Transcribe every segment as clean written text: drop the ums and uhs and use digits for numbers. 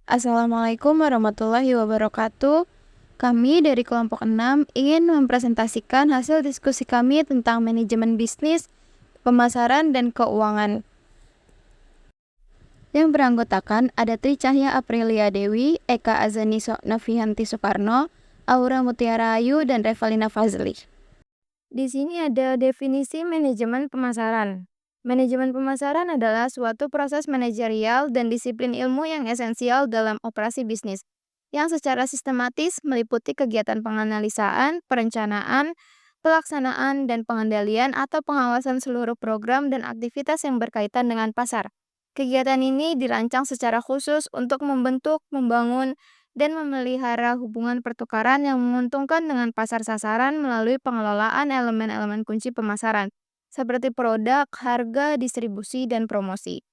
Assalamualaikum warahmatullahi wabarakatuh. Kami dari kelompok 6 ingin mempresentasikan hasil diskusi kami tentang manajemen bisnis, pemasaran, dan keuangan. Yang beranggotakan ada Tri Cahya Aprilia Dewi, Eka Azani Novianti Soekarno, Aura Mutiara Ayu, dan Revalina Fazli. Di sini ada definisi manajemen pemasaran. Manajemen pemasaran adalah suatu proses manajerial dan disiplin ilmu yang esensial dalam operasi bisnis, yang secara sistematis meliputi kegiatan penganalisaan, perencanaan, pelaksanaan, dan pengendalian atau pengawasan seluruh program dan aktivitas yang berkaitan dengan pasar. Kegiatan ini dirancang secara khusus untuk membentuk, membangun, dan memelihara hubungan pertukaran yang menguntungkan dengan pasar sasaran melalui pengelolaan elemen-elemen kunci pemasaran, seperti produk, harga, distribusi, dan promosi.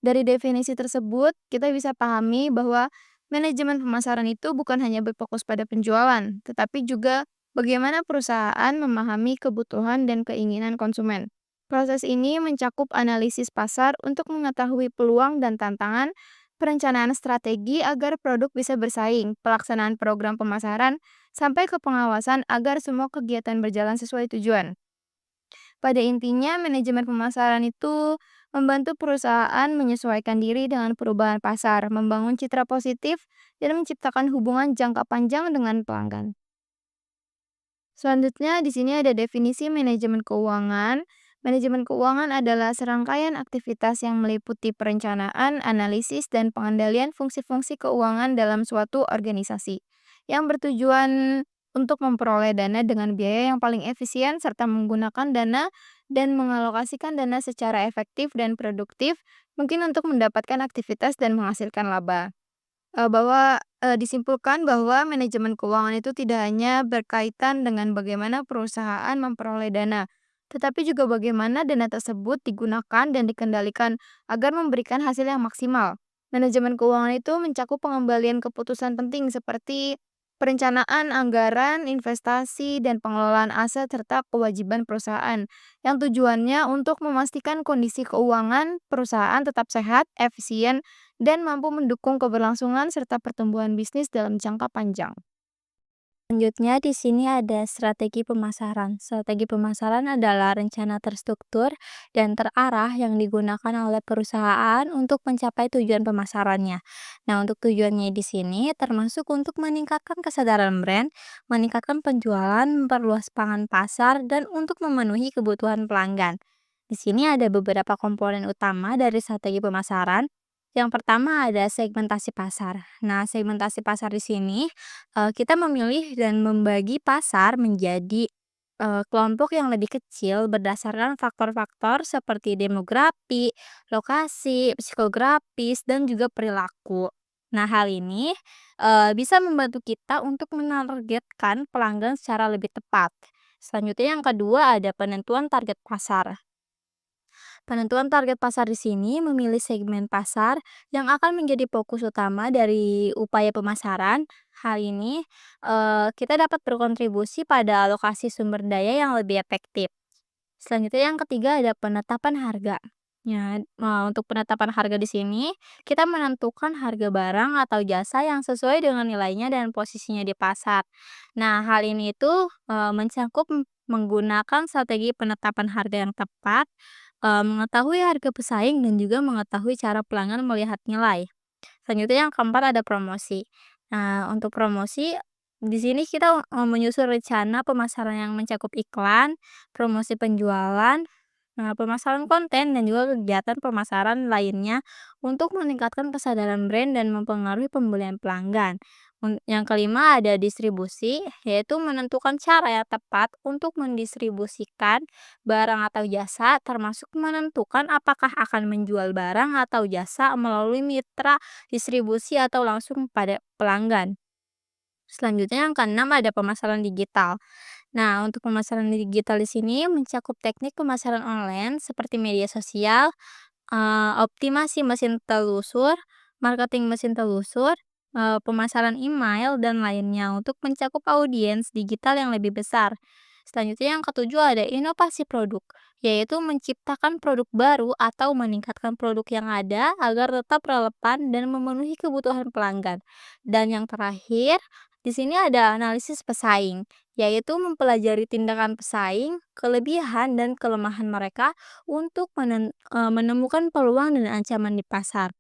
Dari definisi tersebut, kita bisa pahami bahwa manajemen pemasaran itu bukan hanya berfokus pada penjualan, tetapi juga bagaimana perusahaan memahami kebutuhan dan keinginan konsumen. Proses ini mencakup analisis pasar untuk mengetahui peluang dan tantangan, perencanaan strategi agar produk bisa bersaing, pelaksanaan program pemasaran, sampai ke pengawasan agar semua kegiatan berjalan sesuai tujuan. Pada intinya, manajemen pemasaran itu membantu perusahaan menyesuaikan diri dengan perubahan pasar, membangun citra positif, dan menciptakan hubungan jangka panjang dengan pelanggan. Selanjutnya, di sini ada definisi manajemen keuangan. Manajemen keuangan adalah serangkaian aktivitas yang meliputi perencanaan, analisis, dan pengendalian fungsi-fungsi keuangan dalam suatu organisasi, yang bertujuan untuk memperoleh dana dengan biaya yang paling efisien serta menggunakan dana dan mengalokasikan dana secara efektif dan produktif, mungkin untuk mendapatkan aktivitas dan menghasilkan laba. Disimpulkan bahwa manajemen keuangan itu tidak hanya berkaitan dengan bagaimana perusahaan memperoleh dana, tetapi juga bagaimana dana tersebut digunakan dan dikendalikan agar memberikan hasil yang maksimal. Manajemen keuangan itu mencakup pengembalian keputusan penting seperti perencanaan anggaran, investasi, dan pengelolaan aset serta kewajiban perusahaan, yang tujuannya untuk memastikan kondisi keuangan perusahaan tetap sehat, efisien, dan mampu mendukung keberlangsungan serta pertumbuhan bisnis dalam jangka panjang. Selanjutnya di sini ada strategi pemasaran. Strategi pemasaran adalah rencana terstruktur dan terarah yang digunakan oleh perusahaan untuk mencapai tujuan pemasarannya. Nah, untuk tujuannya di sini termasuk untuk meningkatkan kesadaran brand, meningkatkan penjualan, memperluas pangan pasar, dan untuk memenuhi kebutuhan pelanggan. Di sini ada beberapa komponen utama dari strategi pemasaran. Yang pertama ada segmentasi pasar. Nah, segmentasi pasar di sini kita memilih dan membagi pasar menjadi, kelompok yang lebih kecil berdasarkan faktor-faktor seperti demografi, lokasi, psikografis, dan juga perilaku. Nah, hal ini, bisa membantu kita untuk menargetkan pelanggan secara lebih tepat. Selanjutnya yang kedua ada penentuan target pasar. Penentuan target pasar di sini memilih segmen pasar yang akan menjadi fokus utama dari upaya pemasaran. Hal ini kita dapat berkontribusi pada alokasi sumber daya yang lebih efektif. Selanjutnya yang ketiga ada penetapan harga. Ya, untuk penetapan harga di sini kita menentukan harga barang atau jasa yang sesuai dengan nilainya dan posisinya di pasar. Nah, hal ini itu mencakup menggunakan strategi penetapan harga yang tepat, mengetahui harga pesaing dan juga mengetahui cara pelanggan melihat nilai. Selanjutnya yang keempat ada promosi. Nah, untuk promosi di sini kita menyusun rencana pemasaran yang mencakup iklan, promosi penjualan, pemasaran konten dan juga kegiatan pemasaran lainnya untuk meningkatkan kesadaran brand dan mempengaruhi pembelian pelanggan. Yang kelima ada distribusi, yaitu menentukan cara yang tepat untuk mendistribusikan barang atau jasa, termasuk menentukan apakah akan menjual barang atau jasa melalui mitra distribusi atau langsung pada pelanggan. Selanjutnya yang keenam ada pemasaran digital. Nah, untuk pemasaran digital di sini mencakup teknik pemasaran online seperti media sosial, optimasi mesin telusur, marketing mesin telusur, pemasaran email dan lainnya untuk mencakup audiens digital yang lebih besar. Selanjutnya yang ketujuh ada inovasi produk, yaitu menciptakan produk baru atau meningkatkan produk yang ada agar tetap relevan dan memenuhi kebutuhan pelanggan. Dan yang terakhir, di sini ada analisis pesaing, yaitu mempelajari tindakan pesaing, kelebihan dan kelemahan mereka untuk menemukan peluang dan ancaman di pasar.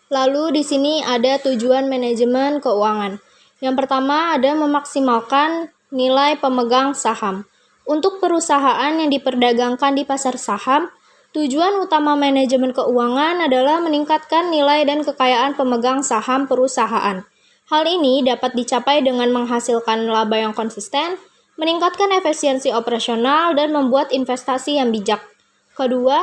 Lalu di sini ada tujuan manajemen keuangan. Yang pertama ada memaksimalkan nilai pemegang saham. Untuk perusahaan yang diperdagangkan di pasar saham, tujuan utama manajemen keuangan adalah meningkatkan nilai dan kekayaan pemegang saham perusahaan. Hal ini dapat dicapai dengan menghasilkan laba yang konsisten, meningkatkan efisiensi operasional, dan membuat investasi yang bijak. Kedua,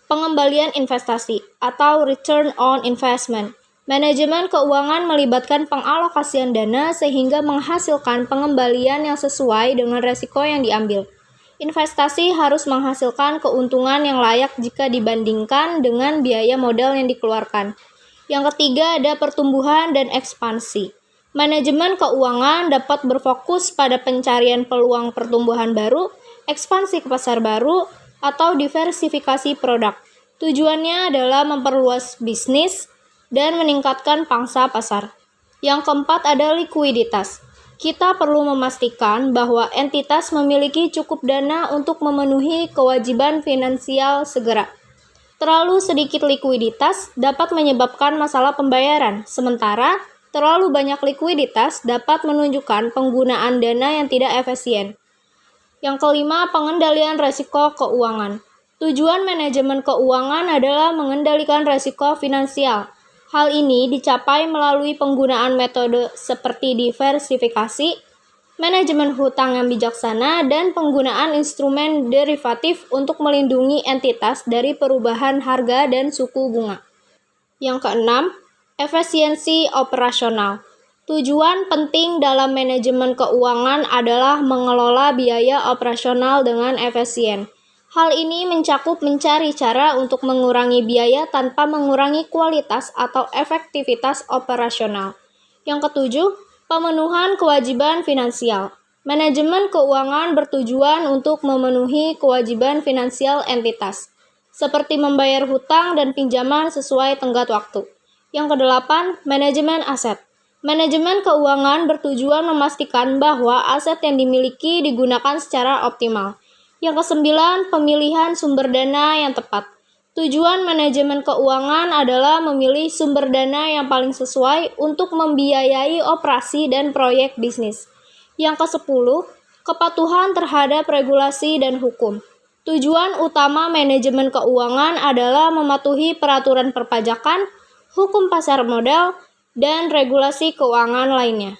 pengembalian investasi atau return on investment. Manajemen keuangan melibatkan pengalokasian dana sehingga menghasilkan pengembalian yang sesuai dengan resiko yang diambil. Investasi harus menghasilkan keuntungan yang layak jika dibandingkan dengan biaya modal yang dikeluarkan. Yang ketiga ada pertumbuhan dan ekspansi. Manajemen keuangan dapat berfokus pada pencarian peluang pertumbuhan baru, ekspansi ke pasar baru, atau diversifikasi produk. Tujuannya adalah memperluas bisnis dan meningkatkan pangsa pasar. Yang keempat ada likuiditas. Kita perlu memastikan bahwa entitas memiliki cukup dana untuk memenuhi kewajiban finansial segera. Terlalu sedikit likuiditas dapat menyebabkan masalah pembayaran, sementara terlalu banyak likuiditas dapat menunjukkan penggunaan dana yang tidak efisien. Yang kelima, pengendalian resiko keuangan. Tujuan manajemen keuangan adalah mengendalikan resiko finansial. Hal ini dicapai melalui penggunaan metode seperti diversifikasi, manajemen hutang yang bijaksana, dan penggunaan instrumen derivatif untuk melindungi entitas dari perubahan harga dan suku bunga. Yang keenam, efisiensi operasional. Tujuan penting dalam manajemen keuangan adalah mengelola biaya operasional dengan efisien. Hal ini mencakup mencari cara untuk mengurangi biaya tanpa mengurangi kualitas atau efektivitas operasional. Yang ketujuh, pemenuhan kewajiban finansial. Manajemen keuangan bertujuan untuk memenuhi kewajiban finansial entitas, seperti membayar hutang dan pinjaman sesuai tenggat waktu. Yang kedelapan, manajemen aset. Manajemen keuangan bertujuan memastikan bahwa aset yang dimiliki digunakan secara optimal. Yang kesembilan, pemilihan sumber dana yang tepat. Tujuan manajemen keuangan adalah memilih sumber dana yang paling sesuai untuk membiayai operasi dan proyek bisnis. Yang kesepuluh, kepatuhan terhadap regulasi dan hukum. Tujuan utama manajemen keuangan adalah mematuhi peraturan perpajakan, hukum pasar modal, dan regulasi keuangan lainnya.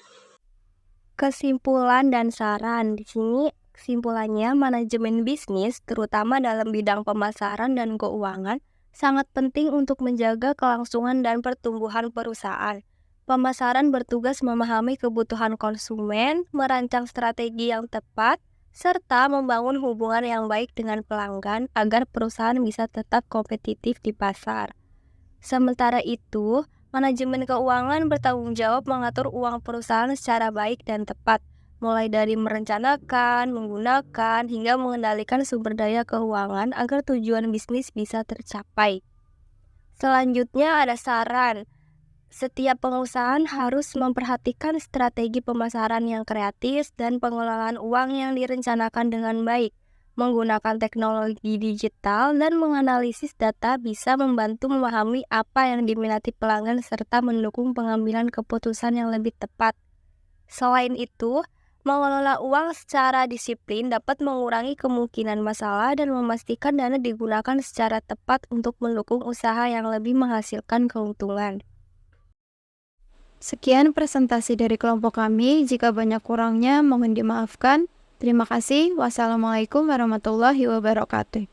Kesimpulan dan saran. Di sini kesimpulannya, manajemen bisnis terutama dalam bidang pemasaran dan keuangan sangat penting untuk menjaga kelangsungan dan pertumbuhan perusahaan. Pemasaran bertugas memahami kebutuhan konsumen, merancang strategi yang tepat, serta membangun hubungan yang baik dengan pelanggan agar perusahaan bisa tetap kompetitif di pasar. Sementara itu, manajemen keuangan bertanggung jawab mengatur uang perusahaan secara baik dan tepat, mulai dari merencanakan, menggunakan, hingga mengendalikan sumber daya keuangan agar tujuan bisnis bisa tercapai. Selanjutnya ada saran. Setiap pengusaha harus memperhatikan strategi pemasaran yang kreatif dan pengelolaan uang yang direncanakan dengan baik. Menggunakan teknologi digital dan menganalisis data bisa membantu memahami apa yang diminati pelanggan serta mendukung pengambilan keputusan yang lebih tepat. Selain itu, mengelola uang secara disiplin dapat mengurangi kemungkinan masalah dan memastikan dana digunakan secara tepat untuk mendukung usaha yang lebih menghasilkan keuntungan. Sekian presentasi dari kelompok kami. Jika banyak kurangnya, mohon dimaafkan. Terima kasih. Wassalamualaikum warahmatullahi wabarakatuh.